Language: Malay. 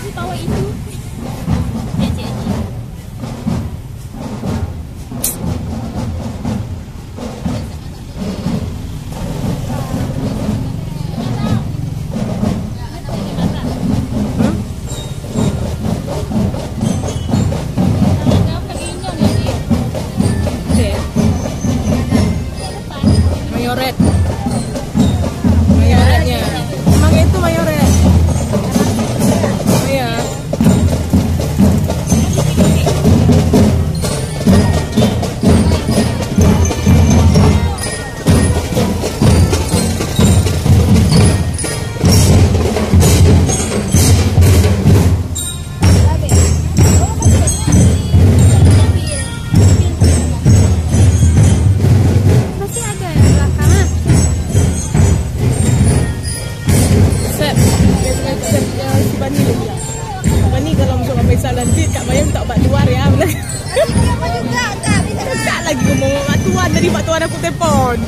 di bawah itu. Mayoret. Mayoretnya. Emang itu mayoret. Iya. Nanti Kak Bayang tak buat luar ya. Tak lagi ngomong Mak Tuan, tadi Mak Tuan aku telefon.